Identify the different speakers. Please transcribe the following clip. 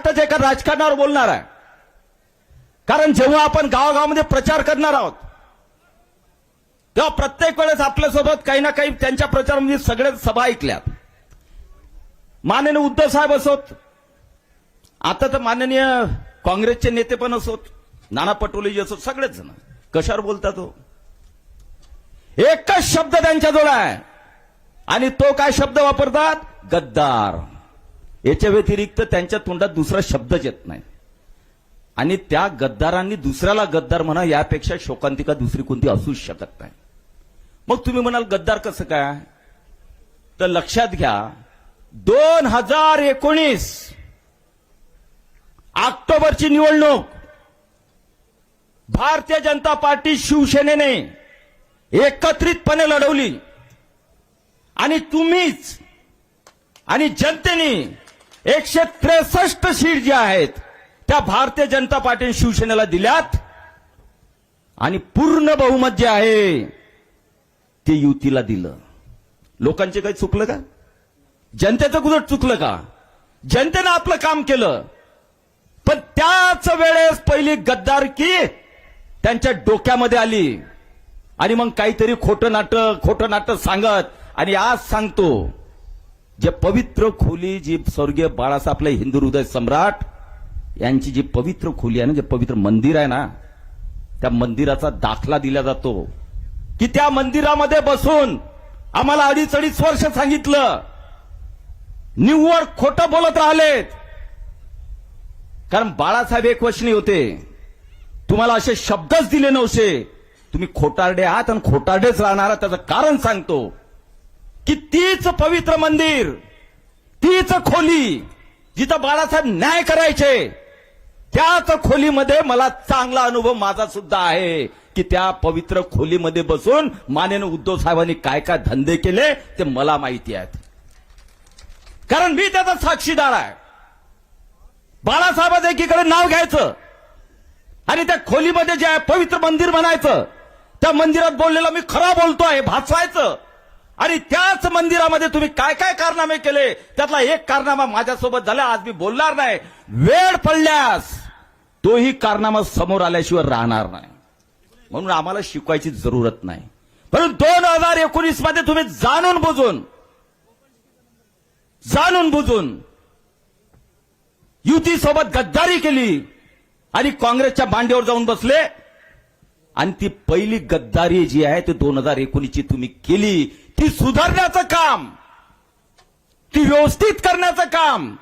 Speaker 1: आताच एका राजकारणावर बोलणार आहे. कारण जेव्हा आपण गावागावामध्ये प्रचार करणार आहोत तेव्हा प्रत्येक वेळेस आपल्यासोबत काही ना काही त्यांच्या प्रचारामध्ये सगळे सभा ऐकल्यात. माननीय उद्धव साहेब असोत, आता तर माननीय काँग्रेसचे नेते पण असोत, नाना पटोलेजी असोत, सगळेच जण कशावर बोलतात हो? एकच शब्द त्यांच्याजवळ आहे आणि तो काय शब्द वापरतात? गद्दार. याच्या व्यतिरिक्त त्यांच्या तोंडात दुसरा शब्दच येत नाही. आणि त्या गद्दारांनी दुसऱ्याला गद्दार म्हणा यापेक्षा शोकांतिका दुसरी कोणती असूच शकत नाही. मग तुम्ही म्हणाल गद्दार कसं काय? तर लक्षात घ्या, 2019 ऑक्टोबरची निवडणूक भारतीय जनता पार्टी शिवसेनेने एकत्रितपणे लढवली आणि तुम्हीच आणि जनतेने 163 सीट ज्या आहेत त्या भारतीय जनता पार्टीने शिवसेनेला दिल्यात आणि पूर्ण बहुमत जे आहे ते युतीला दिलं. लोकांचे काही चुकलं का? जनतेचं कुठं चुकलं का? जनतेनं आपलं काम केलं. पण त्याच वेळेस पहिली गद्दारकी त्यांच्या डोक्यामध्ये आली आणि मग काहीतरी खोटं नाटक सांगत. आणि आज सांगतो, जे पवित्र खोली जी स्वर्गीय बाळासाहेब आपले हिंदू हृदय सम्राट यांची जी पवित्र खोली आहे ना, जे पवित्र मंदिर आहे ना, त्या मंदिराचा दाखला दिला जातो की त्या मंदिरामध्ये बसून आम्हाला 2.5 वर्ष सांगितलं, निव्वळ खोटं बोलत राहिलेत. कारण बाळासाहेब एकवचनी होते, तुम्हाला असे शब्दच दिले नव्हते. तुम्ही खोटारडे आहात आणि खोटारडेच राहणार. त्याचं कारण सांगतो की तीच पवित्र मंदिर, तीच खोली जिथं बाळासाहेब न्याय करायचे, त्याच खोलीमध्ये मला चांगला अनुभव माझा सुद्धा आहे की त्या पवित्र खोलीमध्ये बसून माननीय उद्धव साहेबांनी काय काय धंदे केले ते मला माहिती आहेत. कारण मी त्याचा साक्षीदार आहे. बाळासाहेबांचं एकीकडे नाव घ्यायचं आणि त्या खोलीमध्ये जे आहे पवित्र मंदिर म्हणायचं, त्या मंदिरात बोललेलं मी खरा बोलतोय भासवायचं. आणि त्याच मंदिरामध्ये तुम्ही काय काय कारनामे केले त्यातला एक कारनामा माझ्यासोबत झाला. आज मी बोलणार नाही, वेळ पडल्यास तोही कारनामा समोर आल्याशिवाय राहणार नाही. म्हणून आम्हाला शिकवायची जरूरत नाही. परंतु 2019 मध्ये तुम्ही जाणून बुजून युतीसोबत गद्दारी केली आणि काँग्रेसच्या मांडीवर जाऊन बसले. आणि ती पहिली गद्दारी जी आहे ती 2019 ची तुम्ही केली. ती सुधारण्याचं काम, ती व्यवस्थित करण्याचं काम